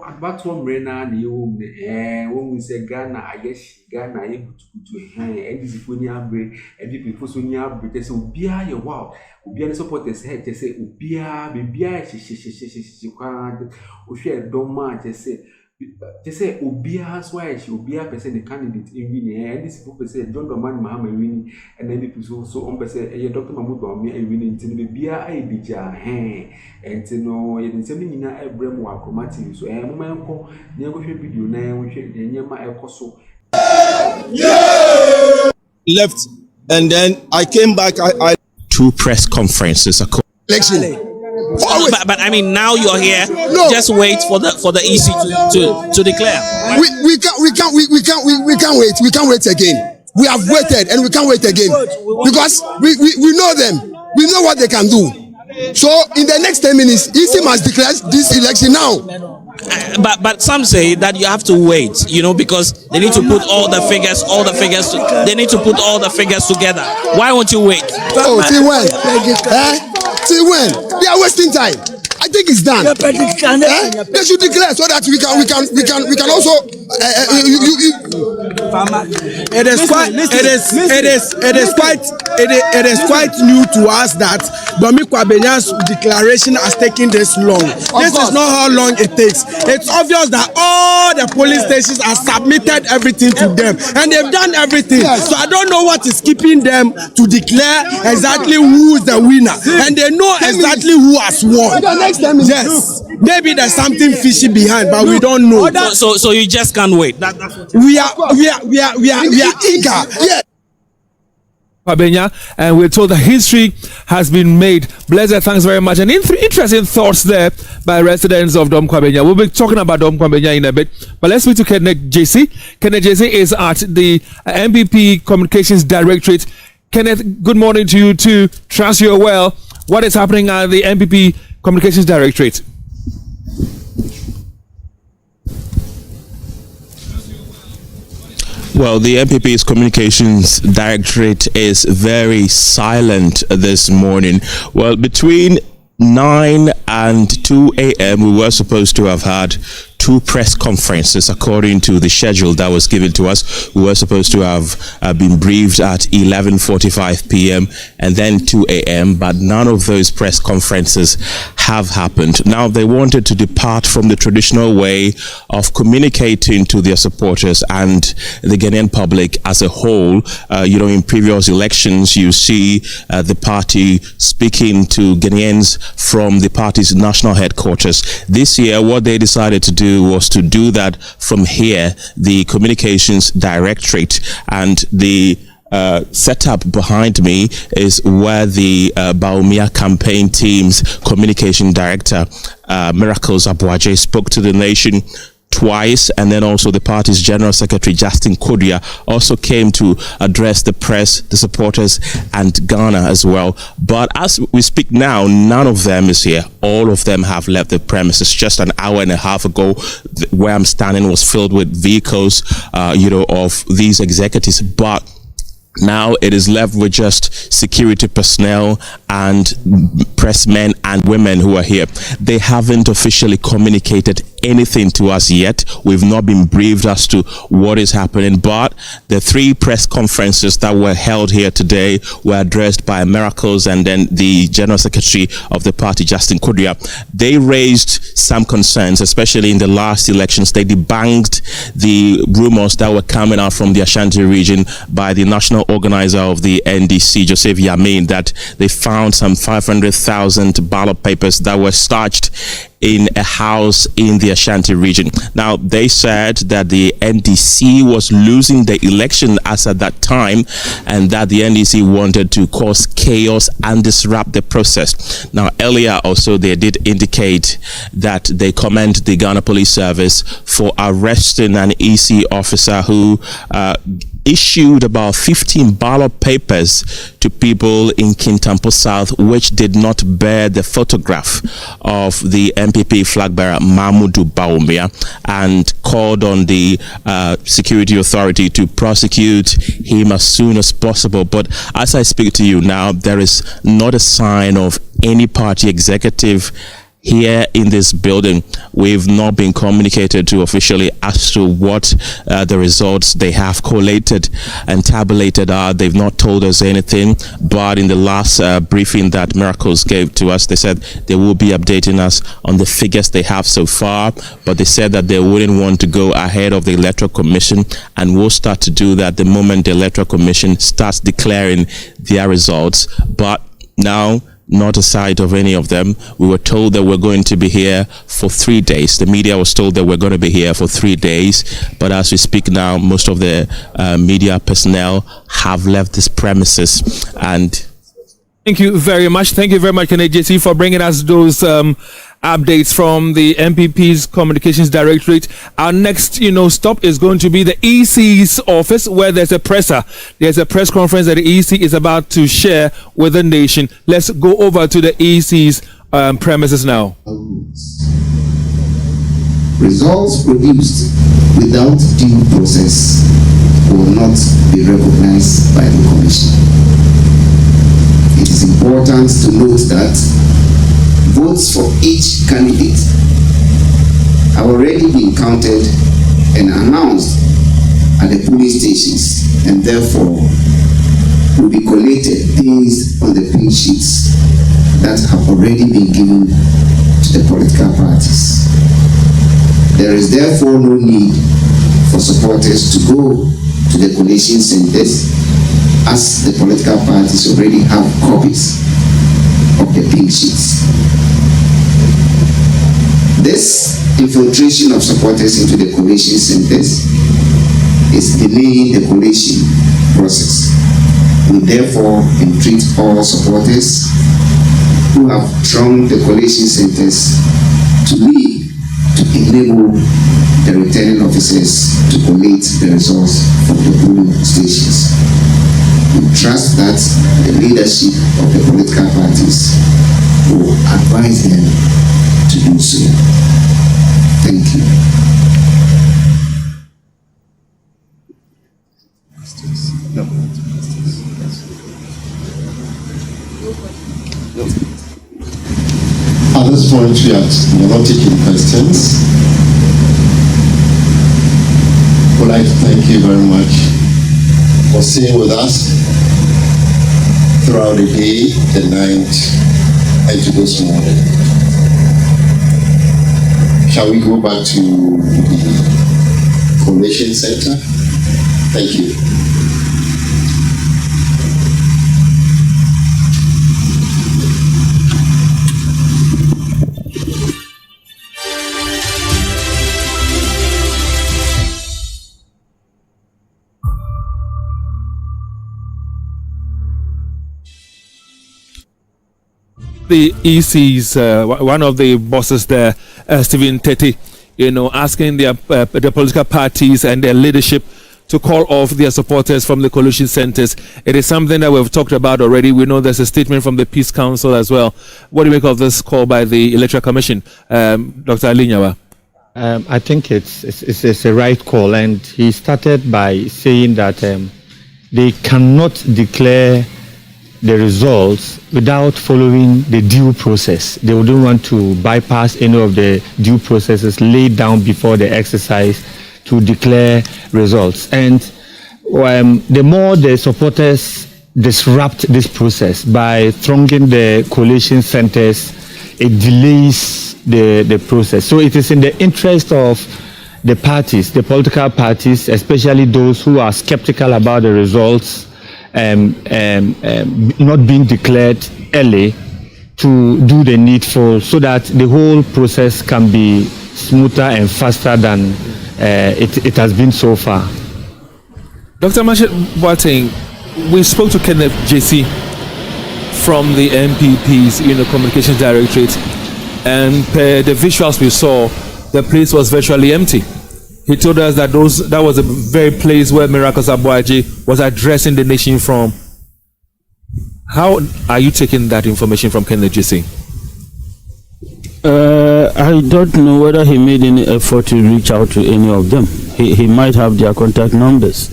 about one rena the home when we say Ghana, I guess Ghana able to and this is when you have and people so near British so be a wow. Ubia supporters head they say Ubia she can't share don't match they say Ubia why she Ubia person the candidate in winning and this people say John Dramani Mahama winning and then people so on say Dr. Mahmoud Bawumia winning to be Bia Ibija and no you say me na Abraham wa chromatic so moment ko na go video na we nyema ekoso left and then I came back I two press conferences election. But I mean, now you're here. No. Just wait for the EC to declare. We can't wait. We can't wait again. We have waited and we can't wait again because we know them. We know what they can do. So in the next 10 minutes, EC must declare this election now. But some say that you have to wait, because they need to put all the figures. They need to put all the figures together. Why won't you wait? Oh, till when? Till when? They are wasting time. I think it's done. They should declare so that we can also. It is quite new to us that Bawumia Kwabenya's declaration has taken this long. This is not how long it takes. It's obvious that all the police stations have submitted everything to them and they've done everything. So I don't know what is keeping them to declare exactly who is the winner, and they know exactly who has won. Yes, maybe there's something fishy behind, but we don't know. So you just can't wait. We are eager. Yeah. Kwabenya, and we're told that history has been made. Blessed, thanks very much. And interesting thoughts there by residents of Dom Kwabenya. We'll be talking about Dom Kwabenya in a bit, but let's speak to Kenneth JC. Kenneth JC is at the MPP Communications Directorate. Kenneth, good morning to you too. Trust you're well. What is happening at the MPP Communications Directorate? Well, the MPP's Communications Directorate is very silent this morning. Well, between 9 and 2 a.m. we were supposed to have had two press conferences according to the schedule that was given to us. We were supposed to have been briefed at 11:45 p.m. and then 2 a.m. but none of those press conferences have happened. Now they wanted to depart from the traditional way of communicating to their supporters and the Ghanaian public as a whole. In previous elections you see the party speaking to Ghanaians from the party's national headquarters. This year what they decided to do was to do that from here, the Communications Directorate, and the setup behind me is where the Bawumia campaign team's communication director, Miracles Abuaje, spoke to the nation twice, and then also the party's general secretary Justin Kodia also came to address the press, the supporters, and Ghana as well. But as we speak now, none of them is here. All of them have left the premises. Just an hour and a half ago, where I'm standing was filled with vehicles, of these executives. But now it is left with just security personnel and pressmen and women who are here. They haven't officially communicated anything to us yet. We've not been briefed as to what is happening, but the three press conferences that were held here today were addressed by Miracles and then the General Secretary of the party, Justin Kodia. They raised some concerns, especially in the last elections. They debunked the rumors that were coming out from the Ashanti region by the national organizer of the NDC, Joseph Yamin, that they found some 500,000 ballot papers that were starched in a house in the Ashanti region. Now, they said that the NDC was losing the election as at that time, and that the NDC wanted to cause chaos and disrupt the process. Now, earlier also, they did indicate that they commend the Ghana Police Service for arresting an EC officer who issued about 15 ballot papers to people in Kintampo South, which did not bear the photograph of the MPP flag bearer Mahmoud Bawumia, and called on the security authority to prosecute him as soon as possible. But as I speak to you now, there is not a sign of any party executive here in this building. We've not been communicated to officially as to what the results they have collated and tabulated are. They've not told us anything, but in the last briefing that Miracles gave to us, they said they will be updating us on the figures they have so far, but they said that they wouldn't want to go ahead of the Electoral Commission, and will start to do that the moment the Electoral Commission starts declaring their results. But now, not a sight of any of them. We were told that we're going to be here for 3 days. The media was told that we're going to be here for 3 days, but as we speak now, most of the media personnel have left this premises. And thank you very much. Thank you very much, Kenneth JC, for bringing us those updates from the MPP's Communications Directorate. Our next, stop is going to be the EC's office, where there's a presser. There's a press conference that the EC is about to share with the nation. Let's go over to the EC's premises now. Results produced without due process will not be recognized by the Commission. It is important to note that votes for each candidate have already been counted and announced at the polling stations, and therefore will be collated based on the pink sheets that have already been given to the political parties. There is therefore no need for supporters to go to the collation centers, as the political parties already have copies of the pink sheets. This infiltration of supporters into the collation centers is delaying the collation process. We therefore entreat all supporters who have thronged the collation centers to leave, to enable the returning officers to collate the results from the polling stations. We trust that the leadership of the political parties will advise them to do so. Thank you. At this point, we are not taking questions. I would like to thank you very much for staying with us throughout the day, the night, and to this morning. Shall we go back to the collation center? Thank you. The EC's one of the bosses there, Stephen Tete, asking the political parties and their leadership to call off their supporters from the coalition centers. It is something that we've talked about already. We know there's a statement from the Peace Council as well. What do you make of this call by the Electoral Commission, Dr. Alinyawa? I think it's a right call, and he started by saying that they cannot declare the results without following the due process. They wouldn't want to bypass any of the due processes laid down before the exercise to declare results. And the more the supporters disrupt this process by thronging the coalition centers, it delays the process. So it is in the interest of the parties, the political parties, especially those who are skeptical about the results not being declared early, to do the needful so that the whole process can be smoother and faster than it has been so far. Dr. Mashet Boateng, we spoke to Kenneth JC from the MPP's Communications Directorate, and the visuals we saw, the place was virtually empty. He told us that that was a very place where Miracles Abuaji was addressing the nation from. How are you taking that information from Kenneth JC? I don't know whether he made any effort to reach out to any of them. He might have their contact numbers,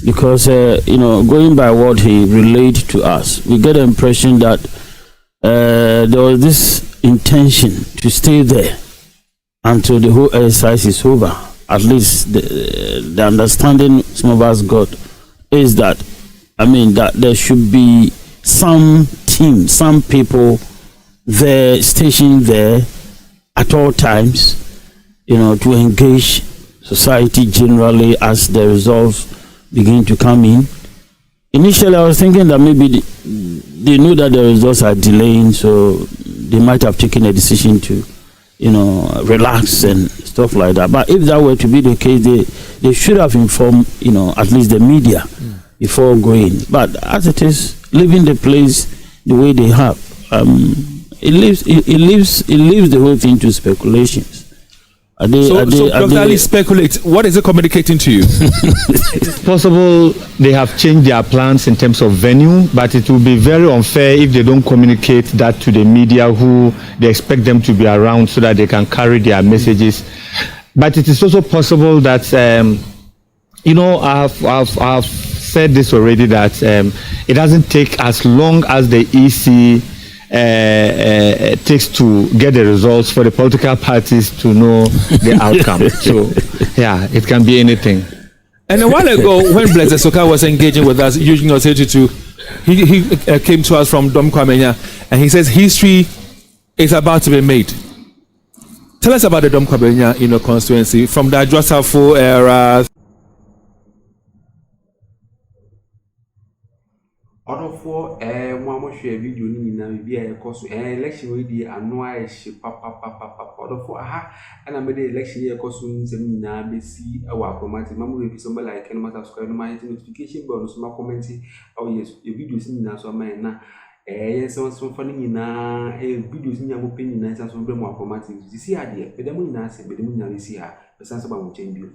because going by what he relayed to us, we get the impression that there was this intention to stay there until the whole exercise is over. At least the understanding some of us got is that, I mean, that there should be some team, some people there, stationed there at all times, you know, to engage society generally as the results begin to come in. Initially, I was thinking that maybe they know that the results are delaying, so they might have taken a decision to, you know, relax and stuff like that. But if that were to be the case, they should have informed, you know, at least the media before going. But as it is, leaving the place the way they have, it leaves the whole thing to speculations. So Dr. Ali, speculate. What is it communicating to you? It's possible they have changed their plans in terms of venue, but it will be very unfair if they don't communicate that to the media, who they expect them to be around so that they can carry their messages. But it is also possible that, you know, I've said this already, that it doesn't take as long as the EC takes to get the results for the political parties to know the outcome. So, yeah, it can be anything. And a while ago, when Blaise Soka was engaging with us, using us 82, he came to us from Dom Kwabenya, and he says history is about to be made. Tell us about the Dom Kwabenya, you know, constituency from the Adjosafo era. Order for one share video in a course election with the annoy papa order for and I made the election year costume seminar BC our chromatic mamma will be somebody like any matter square my notification bonus my commenting. Oh yes, your videos in so man now yes some funny in a videos in your opinion and some more chromatic. You see idea, but the moon answer, but the moon see her, but sense about change you.